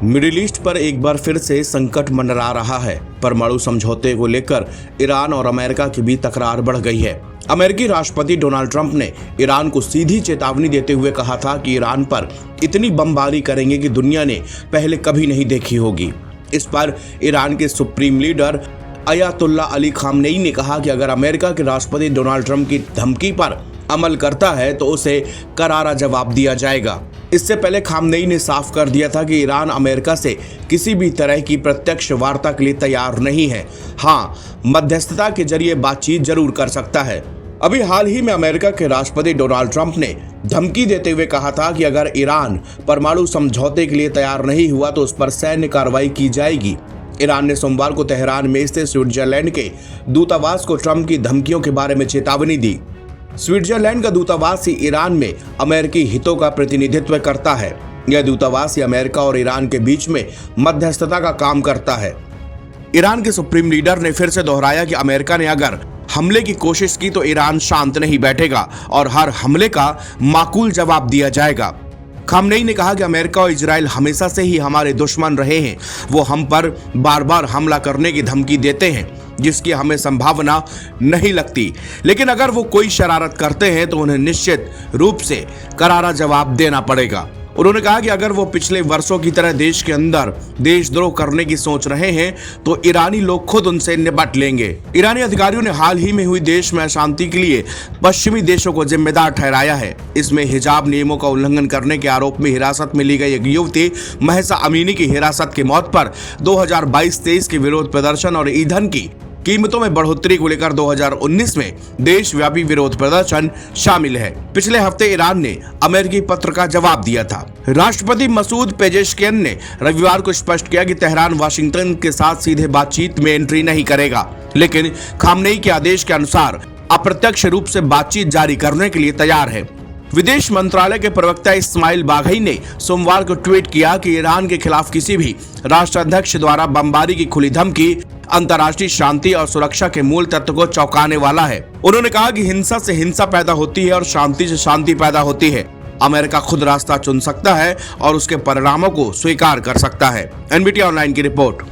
Middle east पर एक बार फिर से संकट मंडरा रहा है। परमाणु समझौते को लेकर ईरान और अमेरिका के बीच तकरार बढ़ गई है। अमेरिकी राष्ट्रपति डोनाल्ड ट्रंप ने ईरान को सीधी चेतावनी देते हुए कहा था कि ईरान पर इतनी बमबारी करेंगे कि दुनिया ने पहले कभी नहीं देखी होगी। इस पर ईरान के supreme leader Ayatollah Ali Khamenei ने कहा कि अगर अमेरिका के राष्ट्रपति डोनाल्ड ट्रंप की धमकी पर अमल करता है तो उसे करारा जवाब दिया जाएगा। इससे पहले खामनेई ने साफ कर दिया था कि ईरान अमेरिका से किसी भी तरह की प्रत्यक्ष वार्ता के लिए तैयार नहीं है। हाँ, मध्यस्थता के जरिए बातचीत जरूर कर सकता है। अभी हाल ही में अमेरिका के राष्ट्रपति डोनाल्ड ट्रंप ने धमकी देते हुए कहा था कि अगर ईरान परमाणु समझौते के लिए तैयार नहीं हुआ तो उस पर सैन्य कार्रवाई की जाएगी। ईरान ने सोमवार को तेहरान में स्थित स्विट्जरलैंड के दूतावास को ट्रंप की धमकियों के बारे में चेतावनी दी। स्विट्जरलैंड का दूतावास ईरान में अमेरिकी हितों का प्रतिनिधित्व करता है। यह दूतावास अमेरिका और ईरान के बीच में मध्यस्थता का काम करता है। ईरान के सुप्रीम लीडर ने फिर से दोहराया कि अमेरिका ने अगर हमले की कोशिश की तो ईरान शांत नहीं बैठेगा और हर हमले का माकूल जवाब दिया जाएगा। खामनेई ने कहा कि अमेरिका और इजराइल हमेशा से ही हमारे दुश्मन रहे हैं। वो हम पर बार बार हमला करने की धमकी देते हैं जिसकी हमें संभावना नहीं लगती, लेकिन अगर वो कोई शरारत करते हैं तो उन्हें निश्चित रूप से करारा जवाब देना पड़ेगा। उन्होंने कहा कि अगर वो पिछले वर्षों की तरह देश के अंदर देशद्रोह करने की सोच रहे हैं तो ईरानी लोग खुद उनसे निपट लेंगे। ईरानी अधिकारियों ने हाल ही में हुई देश में अशांति के लिए पश्चिमी देशों को जिम्मेदार ठहराया है। इसमें हिजाब नियमों का उल्लंघन करने के आरोप में हिरासत में ली गई एक युवती महसा अमीनी की हिरासत की मौत पर 2022-23 के विरोध प्रदर्शन और ईंधन की कीमतों में बढ़ोतरी को लेकर 2019 में देशव्यापी विरोध प्रदर्शन शामिल है। पिछले हफ्ते ईरान ने अमेरिकी पत्र का जवाब दिया था। राष्ट्रपति मसूद पेजेश्कियन ने रविवार को स्पष्ट किया कि तेहरान वाशिंगटन के साथ सीधे बातचीत में एंट्री नहीं करेगा, लेकिन खामनेई के आदेश के अनुसार अप्रत्यक्ष रूप से बातचीत जारी करने के लिए तैयार है। विदेश मंत्रालय के प्रवक्ता इस्माइल बाघई ने सोमवार को ट्वीट किया कि ईरान के खिलाफ किसी भी राष्ट्राध्यक्ष द्वारा बमबारी की खुली धमकी अंतर्राष्ट्रीय शांति और सुरक्षा के मूल तत्व को चौंकाने वाला है। उन्होंने कहा कि हिंसा से हिंसा पैदा होती है और शांति से शांति पैदा होती है। अमेरिका खुद रास्ता चुन सकता है और उसके परिणामों को स्वीकार कर सकता है। एनबीटी ऑनलाइन की रिपोर्ट।